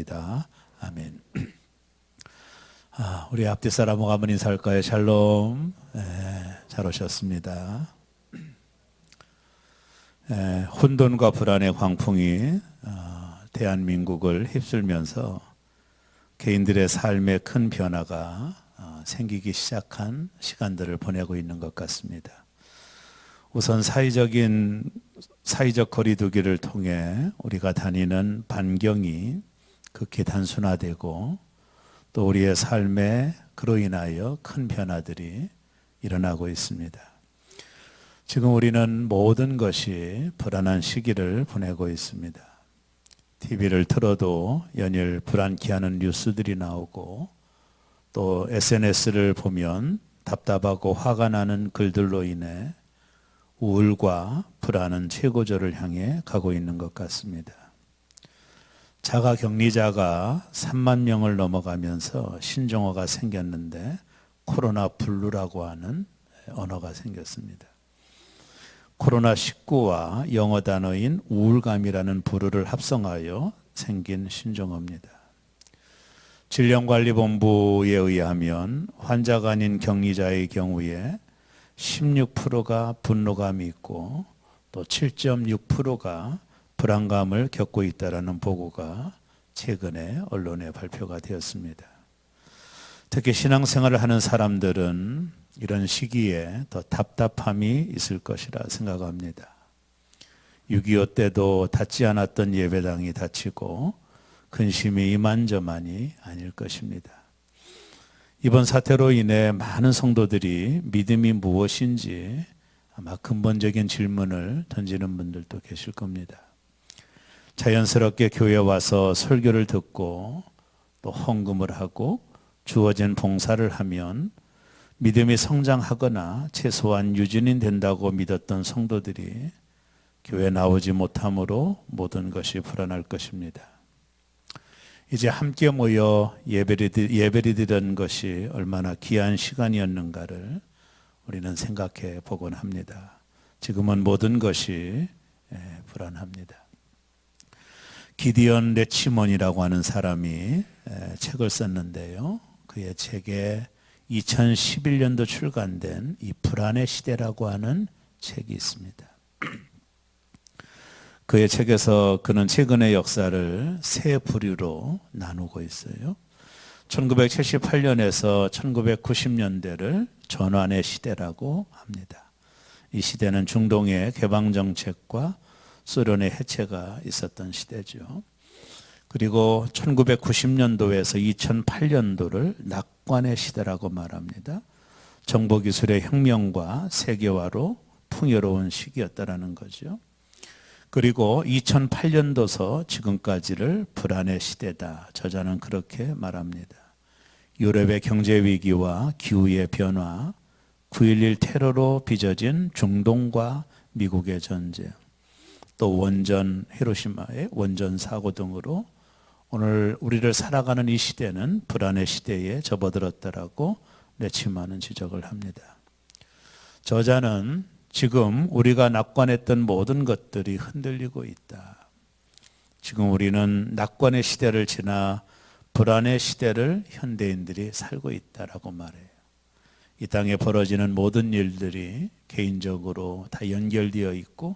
기도합니다. 아멘. 우리 앞뒤 사람하고 한번 인사할까요? 샬롬. 잘 오셨습니다. 혼돈과 불안의 광풍이 대한민국을 휩쓸면서 개인들의 삶에 큰 변화가 생기기 시작한 시간들을 보내고 있는 것 같습니다. 우선 사회적 거리두기를 통해 우리가 다니는 반경이 극히 단순화되고 또 우리의 삶에 그로 인하여 큰 변화들이 일어나고 있습니다. 지금 우리는 모든 것이 불안한 시기를 보내고 있습니다. TV를 틀어도 연일 불안케 하는 뉴스들이 나오고 또 SNS를 보면 답답하고 화가 나는 글들로 인해 우울과 불안은 최고조를 향해 가고 있는 것 같습니다. 자가 격리자가 3만 명을 넘어가면서 신종어가 생겼는데 코로나 블루라고 하는 언어가 생겼습니다. 코로나19와 영어 단어인 우울감이라는 부류를 합성하여 생긴 신종어입니다. 질병관리본부에 의하면 환자가 아닌 격리자의 경우에 16%가 분노감이 있고 또 7.6%가 불안감을 겪고 있다는 보고가 최근에 언론에 발표가 되었습니다. 특히 신앙생활을 하는 사람들은 이런 시기에 더 답답함이 있을 것이라 생각합니다. 6.25 때도 닫지 않았던 예배당이 닫히고 근심이 이만저만이 아닐 것입니다. 이번 사태로 인해 많은 성도들이 믿음이 무엇인지 아마 근본적인 질문을 던지는 분들도 계실 겁니다. 자연스럽게 교회 와서 설교를 듣고 또 헌금을 하고 주어진 봉사를 하면 믿음이 성장하거나 최소한 유진이 된다고 믿었던 성도들이 교회 나오지 못함으로 모든 것이 불안할 것입니다. 이제 함께 모여 예배를 드리는 것이 얼마나 귀한 시간이었는가를 우리는 생각해 보곤 합니다. 지금은 모든 것이 불안합니다. 기디언 레치먼이라고 하는 사람이 책을 썼는데요. 그의 책에 2011년도 출간된 이 불안의 시대라고 하는 책이 있습니다. 그의 책에서 그는 최근의 역사를 세 부류로 나누고 있어요. 1978년에서 1990년대를 전환의 시대라고 합니다. 이 시대는 중동의 개방정책과 소련의 해체가 있었던 시대죠. 그리고 1990년도에서 2008년도를 낙관의 시대라고 말합니다. 정보기술의 혁명과 세계화로 풍요로운 시기였다라는 거죠. 그리고 2008년도서 지금까지를 불안의 시대다. 저자는 그렇게 말합니다. 유럽의 경제 위기와 기후의 변화, 9.11 테러로 빚어진 중동과 미국의 전쟁, 또 원전 히로시마의 원전 사고 등으로 오늘 우리를 살아가는 이 시대는 불안의 시대에 접어들었다라고 레치만은 지적을 합니다. 저자는 지금 우리가 낙관했던 모든 것들이 흔들리고 있다. 지금 우리는 낙관의 시대를 지나 불안의 시대를 현대인들이 살고 있다라고 말해요. 이 땅에 벌어지는 모든 일들이 개인적으로 다 연결되어 있고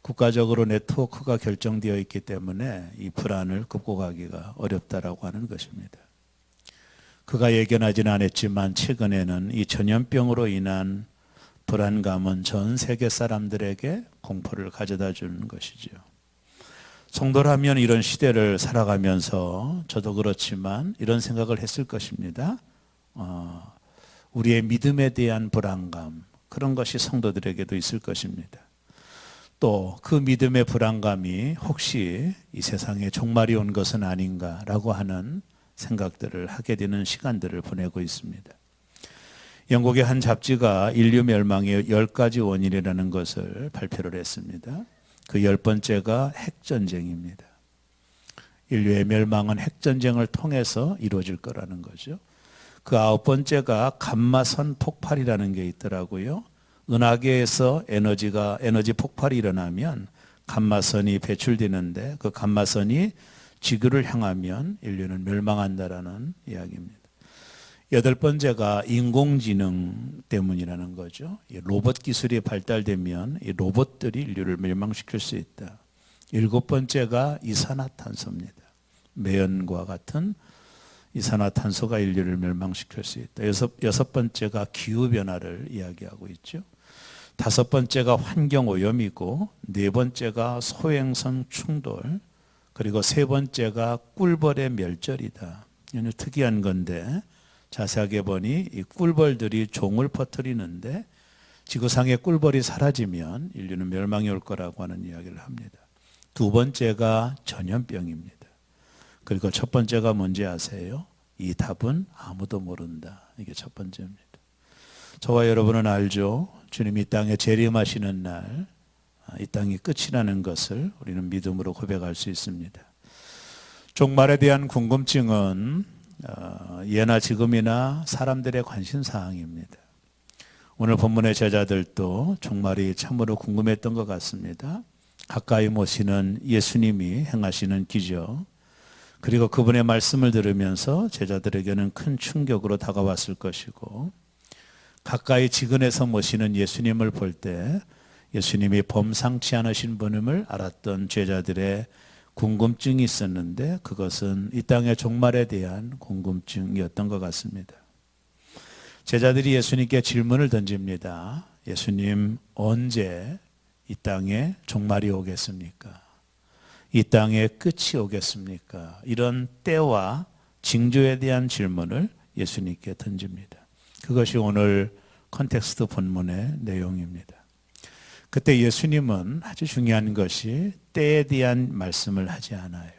국가적으로 네트워크가 결정되어 있기 때문에 이 불안을 극복하기가 어렵다라고 하는 것입니다. 그가 예견하지는 않았지만 최근에는 이 전염병으로 인한 불안감은 전 세계 사람들에게 공포를 가져다 주는 것이죠. 성도라면 이런 시대를 살아가면서 저도 그렇지만 이런 생각을 했을 것입니다. 우리의 믿음에 대한 불안감, 그런 것이 성도들에게도 있을 것입니다. 또 그 믿음의 불안감이 혹시 이 세상에 종말이 온 것은 아닌가라고 하는 생각들을 하게 되는 시간들을 보내고 있습니다. 영국의 한 잡지가 인류 멸망의 10가지 원인이라는 것을 발표를 했습니다. 그 10번째가 핵전쟁입니다. 인류의 멸망은 핵전쟁을 통해서 이루어질 거라는 거죠. 그 9번째가 감마선 폭발이라는 게 있더라고요. 은하계에서 에너지 폭발이 일어나면 감마선이 배출되는데 그 감마선이 지구를 향하면 인류는 멸망한다라는 이야기입니다. 여덟 번째가 인공지능 때문이라는 거죠. 로봇 기술이 발달되면 이 로봇들이 인류를 멸망시킬 수 있다. 일곱 번째가 이산화탄소입니다. 매연과 같은 이산화탄소가 인류를 멸망시킬 수 있다. 여섯 번째가 기후변화를 이야기하고 있죠. 다섯 번째가 환경오염이고, 네 번째가 소행성 충돌, 그리고 세 번째가 꿀벌의 멸절이다. 이는 특이한 건데 자세하게 보니 이 꿀벌들이 종을 퍼뜨리는데 지구상의 꿀벌이 사라지면 인류는 멸망이 올 거라고 하는 이야기를 합니다. 두 번째가 전염병입니다. 그리고 첫 번째가 뭔지 아세요? 이 답은 아무도 모른다. 이게 첫 번째입니다. 저와 여러분은 알죠? 주님이 이 땅에 재림하시는 날, 이 땅이 끝이라는 것을 우리는 믿음으로 고백할 수 있습니다. 종말에 대한 궁금증은 예나 지금이나 사람들의 관심사항입니다. 오늘 본문의 제자들도 종말이 참으로 궁금했던 것 같습니다. 가까이 모시는 예수님이 행하시는 기적, 그리고 그분의 말씀을 들으면서 제자들에게는 큰 충격으로 다가왔을 것이고, 가까이 지근해서 모시는 예수님을 볼 때 예수님이 범상치 않으신 분임을 알았던 제자들의 궁금증이 있었는데, 그것은 이 땅의 종말에 대한 궁금증이었던 것 같습니다. 제자들이 예수님께 질문을 던집니다. 예수님, 언제 이 땅에 종말이 오겠습니까? 이 땅에 끝이 오겠습니까? 이런 때와 징조에 대한 질문을 예수님께 던집니다. 그것이 오늘 컨텍스트 본문의 내용입니다. 그때 예수님은 아주 중요한 것이 때에 대한 말씀을 하지 않아요.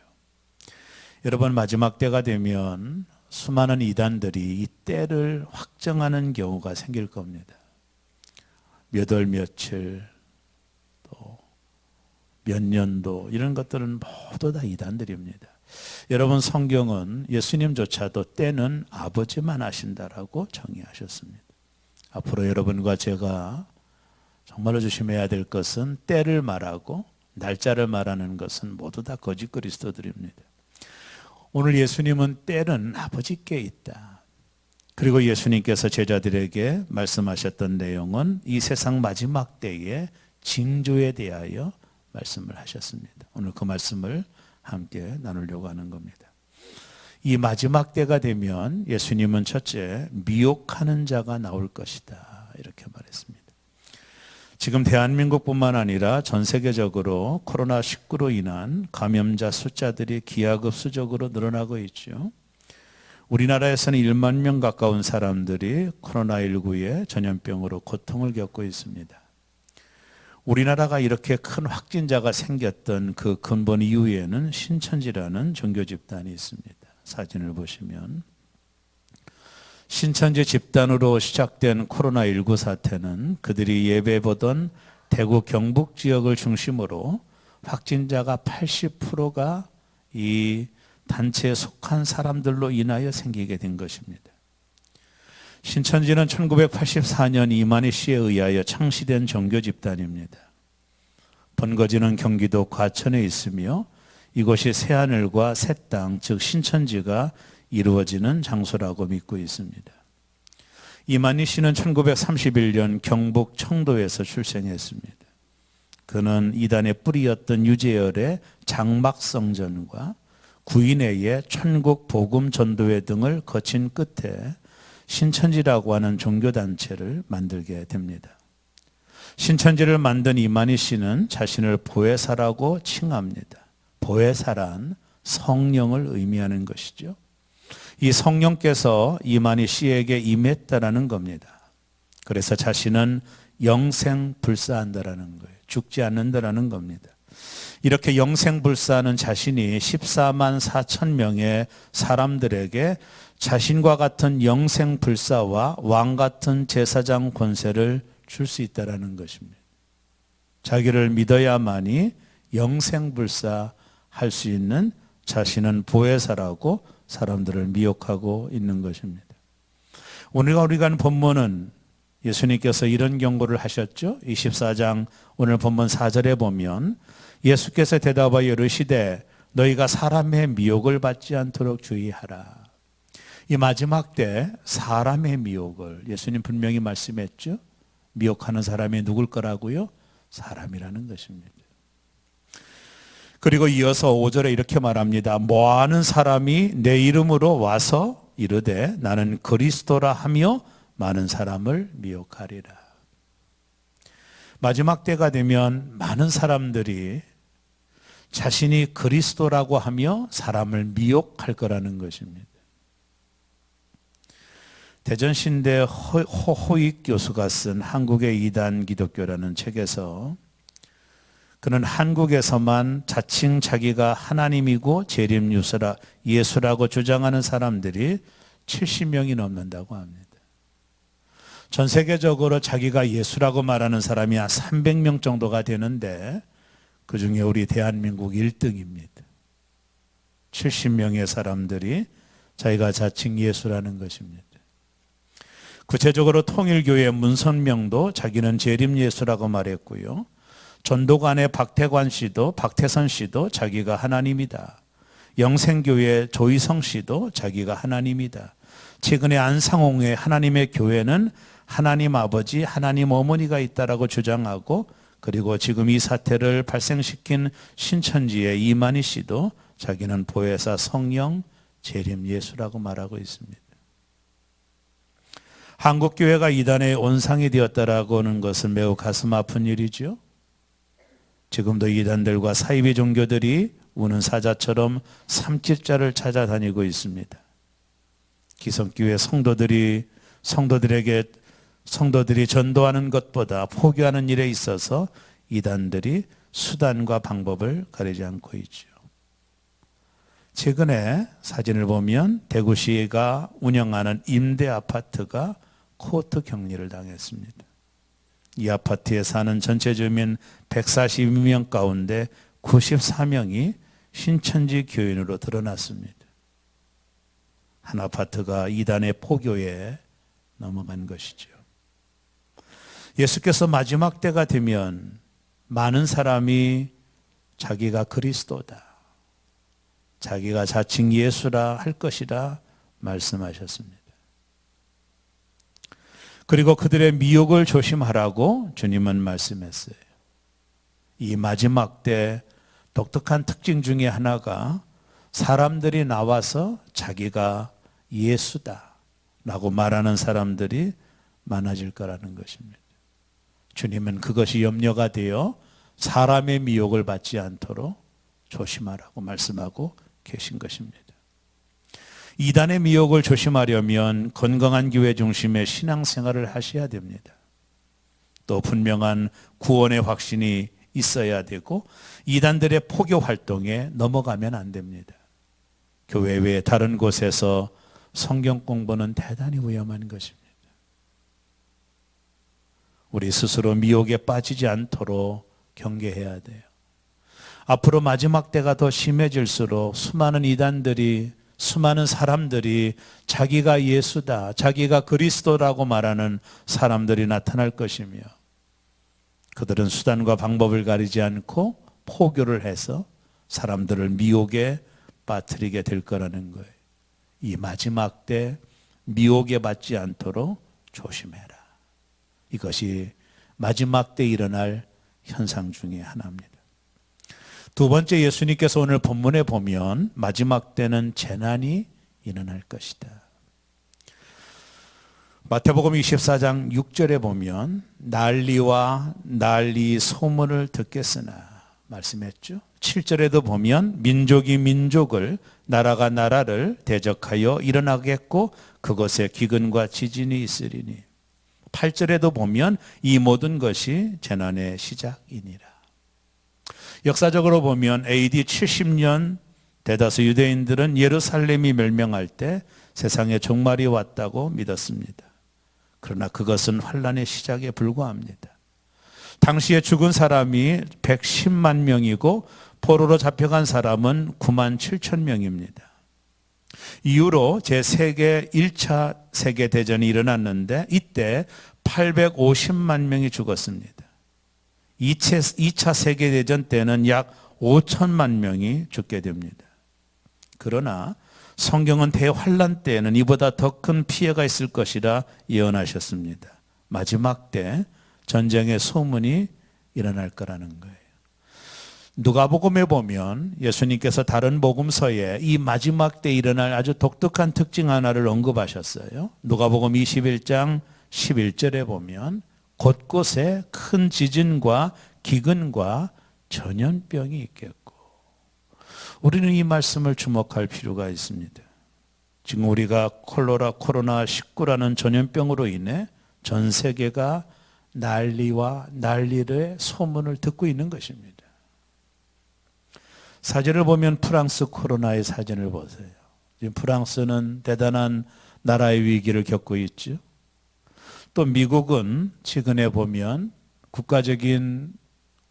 여러분, 마지막 때가 되면 수많은 이단들이 이 때를 확정하는 경우가 생길 겁니다. 몇 월 며칠, 또 몇 년도, 이런 것들은 모두 다 이단들입니다. 여러분, 성경은 예수님조차도 때는 아버지만 아신다라고 정의하셨습니다. 앞으로 여러분과 제가 정말로 조심해야 될 것은 때를 말하고 날짜를 말하는 것은 모두 다 거짓 그리스도들입니다. 오늘 예수님은 때는 아버지께 있다. 그리고 예수님께서 제자들에게 말씀하셨던 내용은 이 세상 마지막 때의 징조에 대하여 말씀을 하셨습니다. 오늘 그 말씀을 함께 나누려고 하는 겁니다. 이 마지막 때가 되면 예수님은 첫째, 미혹하는 자가 나올 것이다, 이렇게 말했습니다. 지금 대한민국뿐만 아니라 전 세계적으로 코로나19로 인한 감염자 숫자들이 기하급수적으로 늘어나고 있죠. 우리나라에서는 1만 명 가까운 사람들이 코로나19의 전염병으로 고통을 겪고 있습니다. 우리나라가 이렇게 큰 확진자가 생겼던 그 근본 이유에는 신천지라는 종교 집단이 있습니다. 사진을 보시면 신천지 집단으로 시작된 코로나19 사태는 그들이 예배보던 대구 경북 지역을 중심으로 확진자가 80%가 이 단체에 속한 사람들로 인하여 생기게 된 것입니다. 신천지는 1984년 이만희 씨에 의하여 창시된 종교 집단입니다. 본거지는 경기도 과천에 있으며 이곳이 새하늘과 새 땅, 즉 신천지가 이루어지는 장소라고 믿고 있습니다. 이만희 씨는 1931년 경북 청도에서 출생했습니다. 그는 이단의 뿌리였던 유재열의 장막성전과 구인회의 천국 복음 전도회 등을 거친 끝에 신천지라고 하는 종교단체를 만들게 됩니다. 신천지를 만든 이만희 씨는 자신을 보혜사라고 칭합니다. 보혜사란 성령을 의미하는 것이죠. 이 성령께서 이만희 씨에게 임했다라는 겁니다. 그래서 자신은 영생불사한다라는 거예요. 죽지 않는다라는 겁니다. 이렇게 영생불사하는 자신이 14만 4천 명의 사람들에게 자신과 같은 영생불사와 왕 같은 제사장 권세를 줄 수 있다라는 것입니다. 자기를 믿어야만이 영생불사 할 수 있는 자신은 보혜사라고 사람들을 미혹하고 있는 것입니다. 우리가 하는 본문은 예수님께서 이런 경고를 하셨죠. 24장 오늘 본문 4절에 보면 예수께서 대답하여 이르시되 너희가 사람의 미혹을 받지 않도록 주의하라. 이 마지막 때 사람의 미혹을 예수님 분명히 말씀했죠. 미혹하는 사람이 누굴 거라고요? 사람이라는 것입니다. 그리고 이어서 5절에 이렇게 말합니다. 뭐하는 사람이 내 이름으로 와서 이르되 나는 그리스도라 하며 많은 사람을 미혹하리라. 마지막 때가 되면 많은 사람들이 자신이 그리스도라고 하며 사람을 미혹할 거라는 것입니다. 대전신대 호익 교수가 쓴 한국의 이단 기독교라는 책에서 그는 한국에서만 자칭 자기가 하나님이고 재림 예수라고 주장하는 사람들이 70명이 넘는다고 합니다. 전 세계적으로 자기가 예수라고 말하는 사람이 한 300명 정도가 되는데 그 중에 우리 대한민국 1등입니다. 70명의 사람들이 자기가 자칭 예수라는 것입니다. 구체적으로 통일교회 문선명도 자기는 재림 예수라고 말했고요. 전도관의 박태선 씨도 자기가 하나님이다. 영생교회 조희성 씨도 자기가 하나님이다. 최근에 안상홍의 하나님의 교회는 하나님 아버지, 하나님 어머니가 있다라고 주장하고, 그리고 지금 이 사태를 발생시킨 신천지의 이만희 씨도 자기는 보혜사 성령 재림 예수라고 말하고 있습니다. 한국교회가 이단의 온상이 되었다라고 하는 것은 매우 가슴 아픈 일이죠. 지금도 이단들과 사이비 종교들이 우는 사자처럼 삼킬자를 찾아다니고 있습니다. 기성교회 성도들이 전도하는 것보다 포교하는 일에 있어서 이단들이 수단과 방법을 가리지 않고 있죠. 최근에 사진을 보면 대구시가 운영하는 임대 아파트가 코트 격리를 당했습니다. 이 아파트에 사는 전체 주민 142명 가운데 94명이 신천지 교인으로 드러났습니다. 한 아파트가 이단의 포교에 넘어간 것이죠. 예수께서 마지막 때가 되면 많은 사람이 자기가 그리스도다, 자기가 자칭 예수라 할 것이라 말씀하셨습니다. 그리고 그들의 미혹을 조심하라고 주님은 말씀했어요. 이 마지막 때 독특한 특징 중에 하나가 사람들이 나와서 자기가 예수다 라고 말하는 사람들이 많아질 거라는 것입니다. 주님은 그것이 염려가 되어 사람의 미혹을 받지 않도록 조심하라고 말씀하고 계신 것입니다. 이단의 미혹을 조심하려면 건강한 교회 중심의 신앙생활을 하셔야 됩니다. 또 분명한 구원의 확신이 있어야 되고 이단들의 포교 활동에 넘어가면 안 됩니다. 교회 외 다른 곳에서 성경 공부는 대단히 위험한 것입니다. 우리 스스로 미혹에 빠지지 않도록 경계해야 돼요. 앞으로 마지막 때가 더 심해질수록 수많은 사람들이 자기가 예수다, 자기가 그리스도라고 말하는 사람들이 나타날 것이며, 그들은 수단과 방법을 가리지 않고 포교를 해서 사람들을 미혹에 빠뜨리게 될 거라는 거예요. 이 마지막 때 미혹에 받지 않도록 조심해라. 이것이 마지막 때 일어날 현상 중에 하나입니다. 두 번째, 예수님께서 오늘 본문에 보면 마지막 때는 재난이 일어날 것이다. 마태복음 24장 6절에 보면 난리와 난리 소문을 듣겠으나 말씀했죠. 7절에도 보면 민족이 민족을, 나라가 나라를 대적하여 일어나겠고 그것에 기근과 지진이 있으리니. 8절에도 보면 이 모든 것이 재난의 시작이니라. 역사적으로 보면 AD 70년 대다수 유대인들은 예루살렘이 멸망할 때 세상에 종말이 왔다고 믿었습니다. 그러나 그것은 환란의 시작에 불과합니다. 당시에 죽은 사람이 110만 명이고 포로로 잡혀간 사람은 9만 7천 명입니다. 이후로 제1차 세계대전이 일어났는데 이때 850만 명이 죽었습니다. 2차 세계대전 때는 약 5천만 명이 죽게 됩니다. 그러나 성경은 대환란 때에는 이보다 더 큰 피해가 있을 것이라 예언하셨습니다. 마지막 때 전쟁의 소문이 일어날 거라는 거예요. 누가복음에 보면 예수님께서 다른 복음서에 이 마지막 때 일어날 아주 독특한 특징 하나를 언급하셨어요. 누가복음 21장 11절에 보면 곳곳에 큰 지진과 기근과 전염병이 있겠고, 우리는 이 말씀을 주목할 필요가 있습니다. 지금 우리가 코로나19라는 전염병으로 인해 전 세계가 난리와 난리의 소문을 듣고 있는 것입니다. 사진을 보면 프랑스 코로나의 사진을 보세요. 지금 프랑스는 대단한 나라의 위기를 겪고 있죠. 또 미국은 최근에 보면 국가적인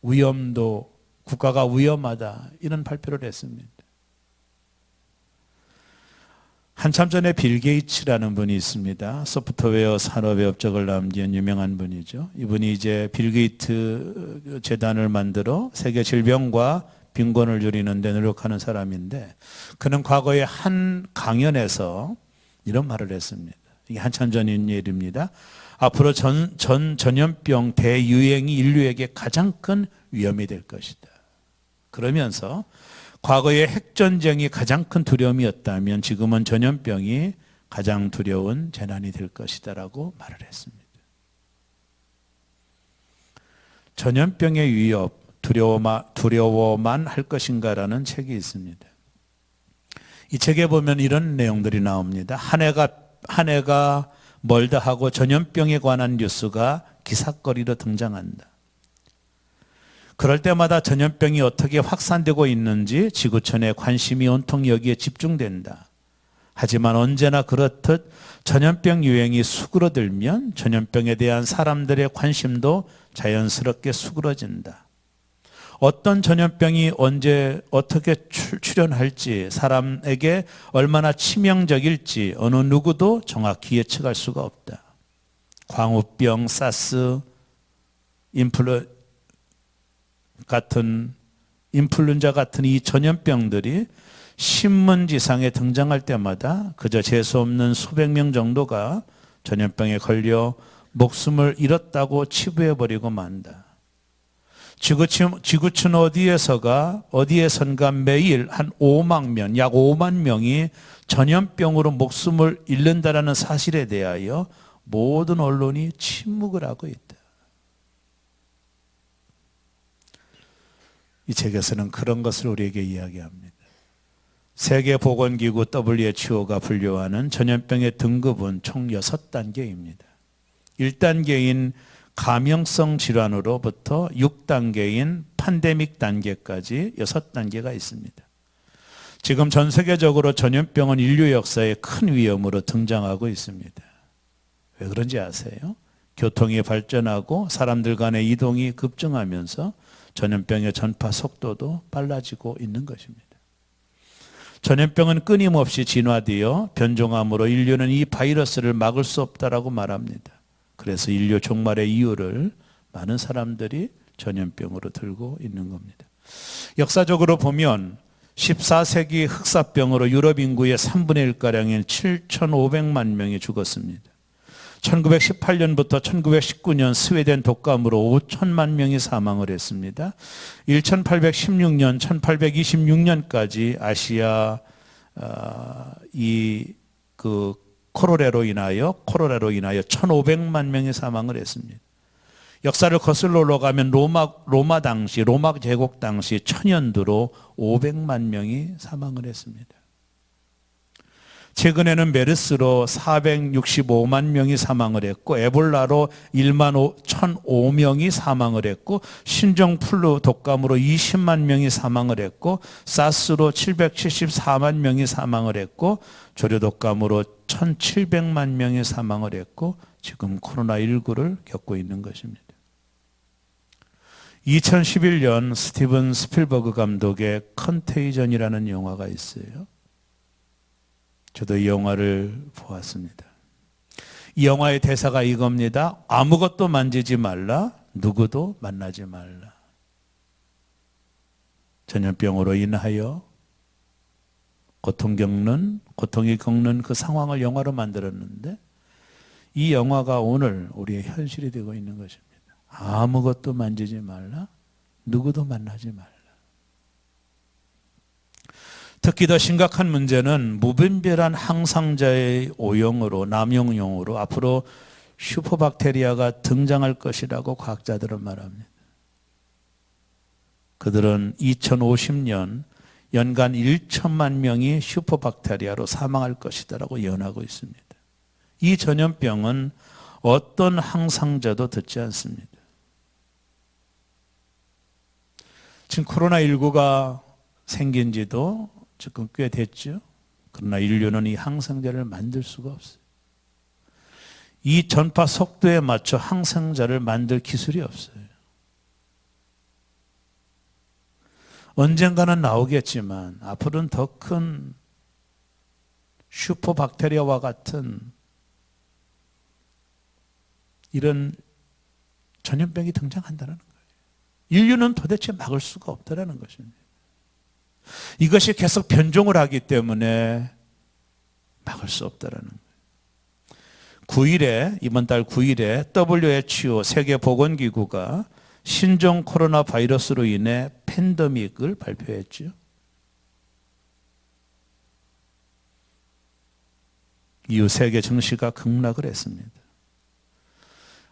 위험도, 국가가 위험하다, 이런 발표를 했습니다. 한참 전에 빌 게이츠라는 분이 있습니다. 소프트웨어 산업의 업적을 남긴 유명한 분이죠. 이분이 이제 빌 게이트 재단을 만들어 세계 질병과 빈곤을 줄이는 데 노력하는 사람인데, 그는 과거에 한 강연에서 이런 말을 했습니다. 이게 한참 전인 일입니다. 앞으로 전염병 대유행이 인류에게 가장 큰 위험이 될 것이다. 그러면서 과거에 핵전쟁이 가장 큰 두려움이었다면 지금은 전염병이 가장 두려운 재난이 될 것이다 라고 말을 했습니다. 전염병의 위협, 두려워만 할 것인가라는 책이 있습니다. 이 책에 보면 이런 내용들이 나옵니다. 한 해가 멀다 하고 전염병에 관한 뉴스가 기사거리로 등장한다. 그럴 때마다 전염병이 어떻게 확산되고 있는지 지구촌의 관심이 온통 여기에 집중된다. 하지만 언제나 그렇듯 전염병 유행이 수그러들면 전염병에 대한 사람들의 관심도 자연스럽게 수그러진다. 어떤 전염병이 언제 어떻게 출현할지, 사람에게 얼마나 치명적일지 어느 누구도 정확히 예측할 수가 없다. 광우병, 사스, 인플루엔자 같은 이 전염병들이 신문지상에 등장할 때마다 그저 재수없는 수백 명 정도가 전염병에 걸려 목숨을 잃었다고 치부해버리고 만다. 지구촌 어디에선가 매일 한 5만 명, 약 5만 명이 전염병으로 목숨을 잃는다는 사실에 대하여 모든 언론이 침묵을 하고 있다. 이 책에서는 그런 것을 우리에게 이야기합니다. 세계보건기구 WHO가 분류하는 전염병의 등급은 총 6단계입니다. 1단계인 감염성 질환으로부터 6단계인 팬데믹 단계까지 6단계가 있습니다. 지금 전 세계적으로 전염병은 인류 역사에 큰 위험으로 등장하고 있습니다. 왜 그런지 아세요? 교통이 발전하고 사람들 간의 이동이 급증하면서 전염병의 전파 속도도 빨라지고 있는 것입니다. 전염병은 끊임없이 진화되어 변종함으로 인류는 이 바이러스를 막을 수 없다라고 말합니다. 그래서 인류 종말의 이유를 많은 사람들이 전염병으로 들고 있는 겁니다. 역사적으로 보면 14세기 흑사병으로 유럽 인구의 3분의 1가량인 7,500만 명이 죽었습니다. 1918년부터 1919년 스웨덴 독감으로 5천만 명이 사망을 했습니다. 1816년, 1826년까지 아시아 코로나로 인하여 1,500만 명이 사망을 했습니다. 역사를 거슬러 올라가면 로마 제국 당시 천연두로 500만 명이 사망을 했습니다. 최근에는 메르스로 465만 명이 사망을 했고, 에볼라로 11,005명이 사망을 했고, 신종플루 독감으로 20만 명이 사망을 했고, 사스로 774만 명이 사망을 했고, 조류독감으로 1,700만 명이 사망을 했고, 지금 코로나19를 겪고 있는 것입니다. 2011년 스티븐 스필버그 감독의 컨테이전이라는 영화가 있어요. 저도 이 영화를 보았습니다. 이 영화의 대사가 이겁니다. 아무것도 만지지 말라, 누구도 만나지 말라. 전염병으로 인하여 고통이 겪는 그 상황을 영화로 만들었는데 이 영화가 오늘 우리의 현실이 되고 있는 것입니다. 아무것도 만지지 말라. 누구도 만나지 말라. 특히 더 심각한 문제는 무분별한 항상자의 오용으로 남용용으로 앞으로 슈퍼박테리아가 등장할 것이라고 과학자들은 말합니다. 그들은 2050년 연간 1천만 명이 슈퍼박테리아로 사망할 것이라고 예언하고 있습니다. 이 전염병은 어떤 항상자도 듣지 않습니다. 지금 코로나19가 생긴 지도 지금 꽤 됐죠. 그러나 인류는 이 항생제를 만들 수가 없어요. 이 전파 속도에 맞춰 항생제를 만들 기술이 없어요. 언젠가는 나오겠지만 앞으로는 더 큰 슈퍼박테리아와 같은 이런 전염병이 등장한다는 거예요. 인류는 도대체 막을 수가 없다는 것입니다. 이것이 계속 변종을 하기 때문에 막을 수 없다는 거예요. 이번 달 9일에 WHO 세계보건기구가 신종 코로나 바이러스로 인해 팬데믹을 발표했죠. 이후 세계 증시가 급락을 했습니다.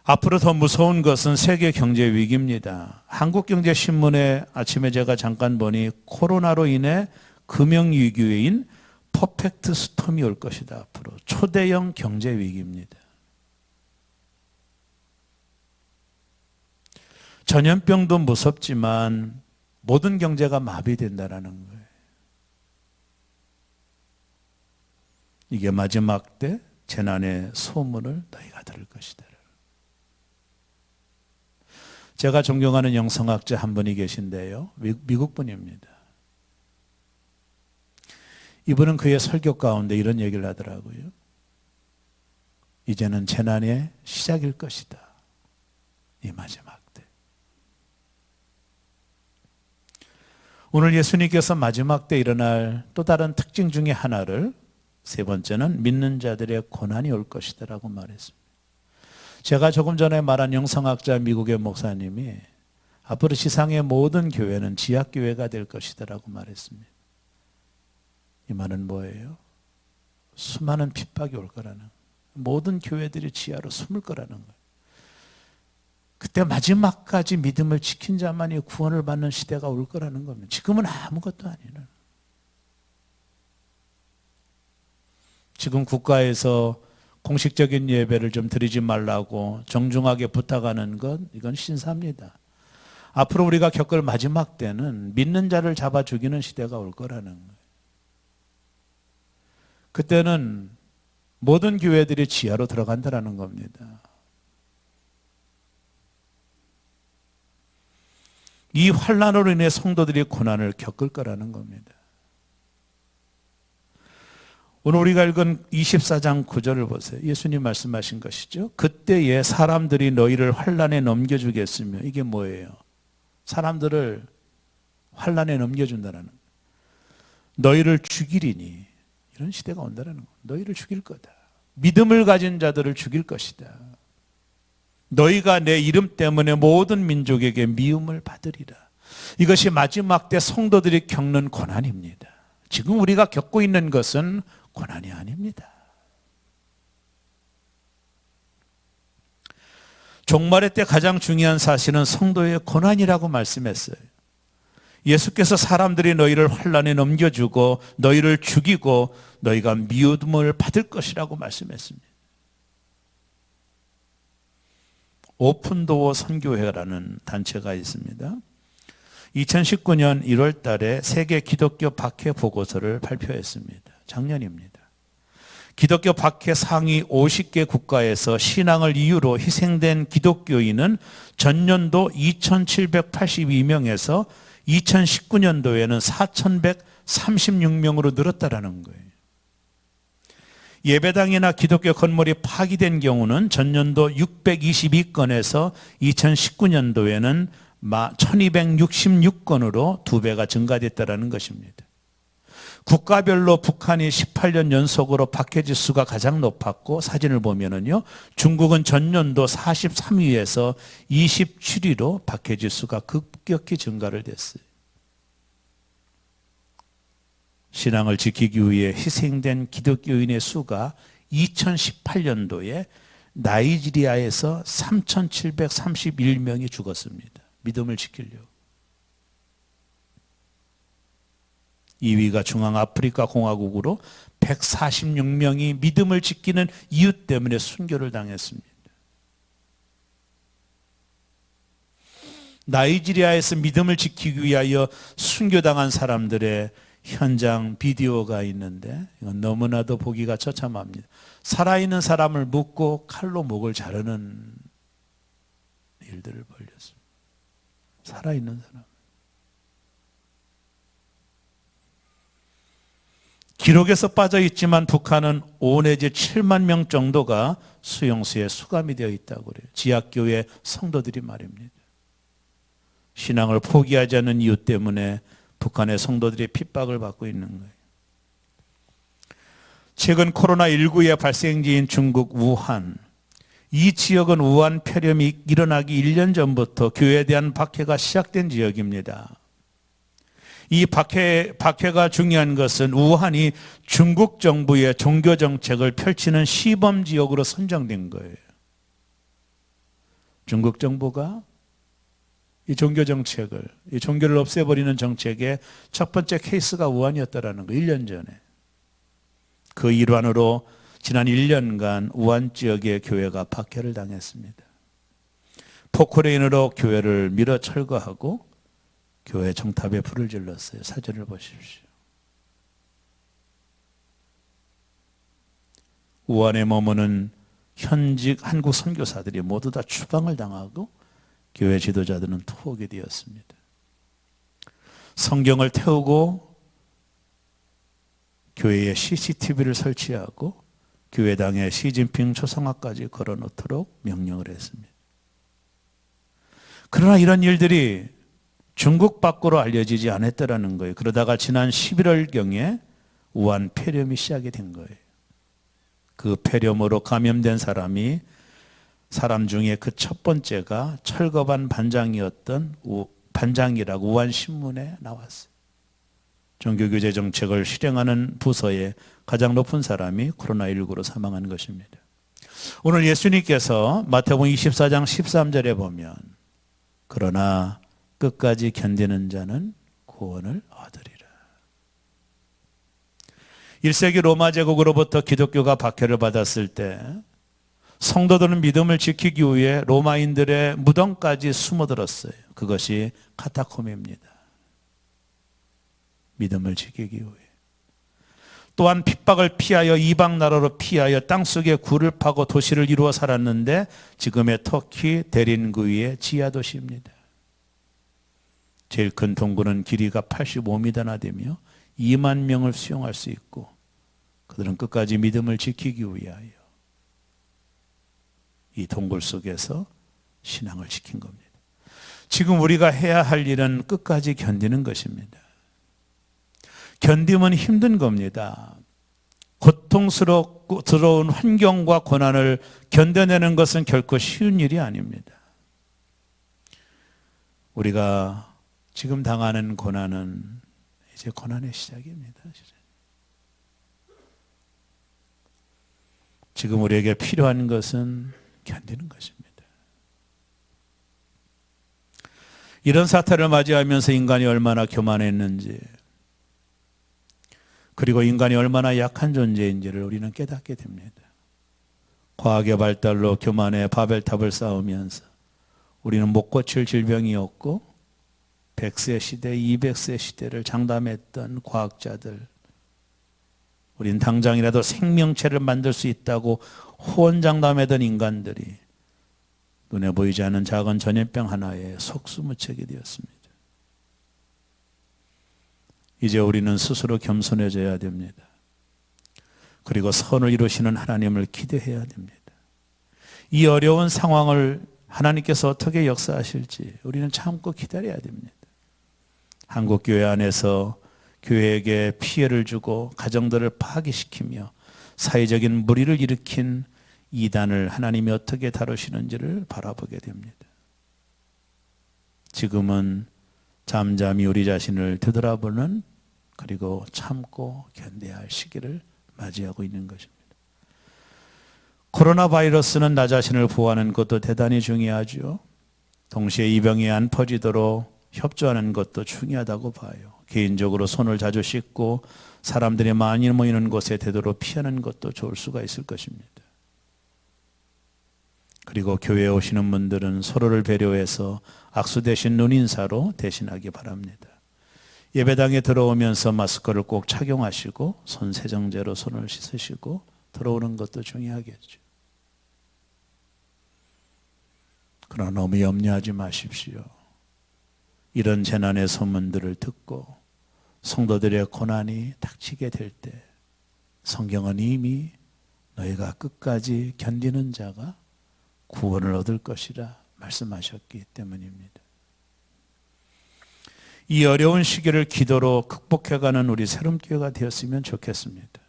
앞으로 더 무서운 것은 세계 경제 위기입니다. 한국경제신문에 아침에 제가 잠깐 보니 코로나로 인해 금융위기인 퍼펙트 스톰이 올 것이다. 앞으로 초대형 경제 위기입니다. 전염병도 무섭지만 모든 경제가 마비된다는 거예요. 이게 마지막 때 재난의 소문을 너희가 들을 것이다. 제가 존경하는 영성학자 한 분이 계신데요. 미국 분입니다. 이분은 그의 설교 가운데 이런 얘기를 하더라고요. 이제는 재난의 시작일 것이다. 이 마지막 때. 오늘 예수님께서 마지막 때 일어날 또 다른 특징 중에 하나를 세 번째는 믿는 자들의 고난이 올 것이다 라고 말했습니다. 제가 조금 전에 말한 영성학자 미국의 목사님이 앞으로 지상의 모든 교회는 지하교회가 될 것이다 라고 말했습니다. 이 말은 뭐예요? 수많은 핍박이 올 거라는, 모든 교회들이 지하로 숨을 거라는 거예요. 그때 마지막까지 믿음을 지킨 자만이 구원을 받는 시대가 올 거라는 겁니다. 지금은 아무것도 아니에요. 지금 국가에서 공식적인 예배를 좀 드리지 말라고 정중하게 부탁하는 것, 이건 신사입니다. 앞으로 우리가 겪을 마지막 때는 믿는 자를 잡아 죽이는 시대가 올 거라는 거예요. 그때는 모든 교회들이 지하로 들어간다는 겁니다. 이 환난으로 인해 성도들이 고난을 겪을 거라는 겁니다. 오늘 우리가 읽은 24장 9절을 보세요. 예수님 말씀하신 것이죠. 그때에 사람들이 너희를 환난에 넘겨주겠으며, 이게 뭐예요? 사람들을 환난에 넘겨준다는 거예요. 너희를 죽이리니, 이런 시대가 온다는 거예요. 너희를 죽일 거다. 믿음을 가진 자들을 죽일 것이다. 너희가 내 이름 때문에 모든 민족에게 미움을 받으리라. 이것이 마지막 때 성도들이 겪는 고난입니다. 지금 우리가 겪고 있는 것은 고난이 아닙니다. 종말의 때 가장 중요한 사실은 성도의 고난이라고 말씀했어요. 예수께서 사람들이 너희를 환난에 넘겨주고 너희를 죽이고 너희가 미움을 받을 것이라고 말씀했습니다. 오픈도어 선교회라는 단체가 있습니다. 2019년 1월 달에 세계 기독교 박해 보고서를 발표했습니다. 작년입니다. 기독교 박해 상위 50개 국가에서 신앙을 이유로 희생된 기독교인은 전년도 2,782명에서 2019년도에는 4,136명으로 늘었다라는 거예요. 예배당이나 기독교 건물이 파기된 경우는 전년도 622건에서 2019년도에는 1266건으로 2배가 증가됐다는 것입니다. 국가별로 북한이 18년 연속으로 박해지수가 가장 높았고, 사진을 보면은요, 중국은 전년도 43위에서 27위로 박해지수가 급격히 증가를 됐어요. 신앙을 지키기 위해 희생된 기독교인의 수가 2018년도에 나이지리아에서 3,731명이 죽었습니다. 믿음을 지키려고. 2위가 중앙아프리카 공화국으로 146명이 믿음을 지키는 이유 때문에 순교를 당했습니다. 나이지리아에서 믿음을 지키기 위하여 순교당한 사람들의 현장 비디오가 있는데, 이건 너무나도 보기가 처참합니다. 살아있는 사람을 묶고 칼로 목을 자르는 일들을 벌였습니다. 살아있는 사람. 기록에서 빠져 있지만 북한은 5 내지 7만 명 정도가 수용소에 수감이 되어 있다고 그래요. 지하교회 성도들이 말입니다. 신앙을 포기하지 않는 이유 때문에 북한의 성도들이 핍박을 받고 있는 거예요. 최근 코로나19의 발생지인 중국 우한, 이 지역은 우한 폐렴이 일어나기 1년 전부터 교회에 대한 박해가 시작된 지역입니다. 이 박해가 중요한 것은 우한이 중국 정부의 종교 정책을 펼치는 시범 지역으로 선정된 거예요. 중국 정부가 이 종교 정책을, 이 종교를 없애버리는 정책의 첫 번째 케이스가 우한이었다라는 거, 1년 전에. 그 일환으로 지난 1년간 우한 지역의 교회가 박해를 당했습니다. 포크레인으로 교회를 밀어 철거하고 교회 정탑에 불을 질렀어요. 사진을 보십시오. 우한에 머무는 현직 한국 선교사들이 모두 다 추방을 당하고 교회 지도자들은 투옥이 되었습니다. 성경을 태우고 교회에 CCTV를 설치하고 교회당에 시진핑 초상화까지 걸어놓도록 명령을 했습니다. 그러나 이런 일들이 중국 밖으로 알려지지 않았더라는 거예요. 그러다가 지난 11월경에 우한 폐렴이 시작이 된 거예요. 그 폐렴으로 감염된 사람 중에 그 첫 번째가 철거반 반장이었던 반장이라고 우한 신문에 나왔어요. 종교규제 정책을 실행하는 부서의 가장 높은 사람이 코로나19로 사망한 것입니다. 오늘 예수님께서 마태복음 24장 13절에 보면, 그러나 끝까지 견디는 자는 구원을 얻으리라. 1세기 로마 제국으로부터 기독교가 박해를 받았을 때 성도들은 믿음을 지키기 위해 로마인들의 무덤까지 숨어들었어요. 그것이 카타콤입니다. 믿음을 지키기 위해. 또한 핍박을 피하여 이방 나라로 피하여 땅속에 굴을 파고 도시를 이루어 살았는데, 지금의 터키 데린구이의 지하 도시입니다. 제일 큰 동굴은 길이가 85m나 되며 2만 명을 수용할 수 있고, 그들은 끝까지 믿음을 지키기 위하여 이 동굴 속에서 신앙을 지킨 겁니다. 지금 우리가 해야 할 일은 끝까지 견디는 것입니다. 견디면 힘든 겁니다. 고통스럽고 더러운 환경과 고난을 견뎌내는 것은 결코 쉬운 일이 아닙니다. 우리가 지금 당하는 고난은 이제 고난의 시작입니다. 지금 우리에게 필요한 것은 견디는 것입니다. 이런 사태를 맞이하면서 인간이 얼마나 교만했는지, 그리고 인간이 얼마나 약한 존재인지를 우리는 깨닫게 됩니다. 과학의 발달로 교만의 바벨탑을 쌓으면서 우리는 못 고칠 질병이 없고 100세 시대, 200세 시대를 장담했던 과학자들, 우린 당장이라도 생명체를 만들 수 있다고 호언장담하던 인간들이 눈에 보이지 않는 작은 전염병 하나에 속수무책이 되었습니다. 이제 우리는 스스로 겸손해져야 됩니다. 그리고 선을 이루시는 하나님을 기대해야 됩니다. 이 어려운 상황을 하나님께서 어떻게 역사하실지 우리는 참고 기다려야 됩니다. 한국교회 안에서 교회에게 피해를 주고 가정들을 파괴시키며 사회적인 물의를 일으킨 이단을 하나님이 어떻게 다루시는지를 바라보게 됩니다. 지금은 잠잠히 우리 자신을 되돌아보는 그리고 참고 견뎌야 할 시기를 맞이하고 있는 것입니다. 코로나 바이러스는 나 자신을 보호하는 것도 대단히 중요하죠. 동시에 이 병이 안 퍼지도록 협조하는 것도 중요하다고 봐요. 개인적으로 손을 자주 씻고 사람들이 많이 모이는 곳에 되도록 피하는 것도 좋을 수가 있을 것입니다. 그리고 교회에 오시는 분들은 서로를 배려해서 악수 대신 눈인사로 대신하기 바랍니다. 예배당에 들어오면서 마스크를 꼭 착용하시고 손 세정제로 손을 씻으시고 들어오는 것도 중요하겠죠. 그러나 너무 염려하지 마십시오. 이런 재난의 소문들을 듣고 성도들의 고난이 닥치게 될 때 성경은 이미 너희가 끝까지 견디는 자가 구원을 얻을 것이라 말씀하셨기 때문입니다. 이 어려운 시기를 기도로 극복해가는 우리 새롬교회가 되었으면 좋겠습니다.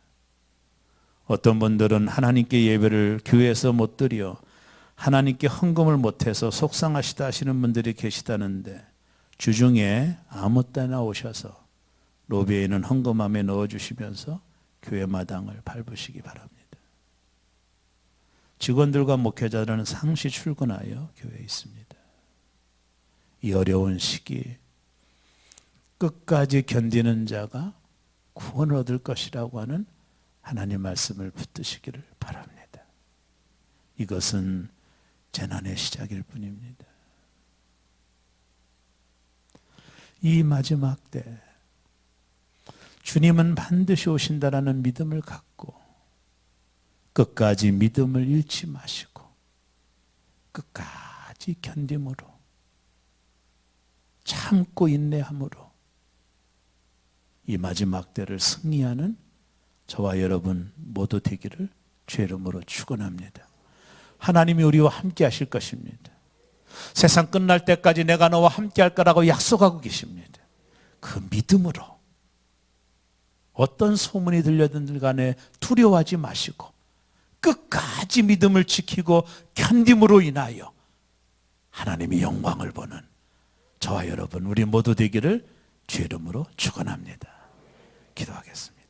어떤 분들은 하나님께 예배를 교회에서 못 드려 하나님께 헌금을 못해서 속상하시다 하시는 분들이 계시다는데 주중에 아무 때나 오셔서 로비에 있는 헌금함에 넣어주시면서 교회 마당을 밟으시기 바랍니다. 직원들과 목회자들은 상시 출근하여 교회에 있습니다. 이 어려운 시기 끝까지 견디는 자가 구원을 얻을 것이라고 하는 하나님 말씀을 붙드시기를 바랍니다. 이것은 재난의 시작일 뿐입니다. 이 마지막 때 주님은 반드시 오신다라는 믿음을 갖고 끝까지 믿음을 잃지 마시고 끝까지 견딤으로 참고 인내함으로 이 마지막 때를 승리하는 저와 여러분 모두 되기를 주의 이름으로 축원합니다. 하나님이 우리와 함께 하실 것입니다. 세상 끝날 때까지 내가 너와 함께 할 거라고 약속하고 계십니다. 그 믿음으로 어떤 소문이 들려든 간에 두려워하지 마시고 끝까지 믿음을 지키고 견딤으로 인하여 하나님이 영광을 보는 저와 여러분 우리 모두 되기를 주의 이름으로 축원합니다. 기도하겠습니다.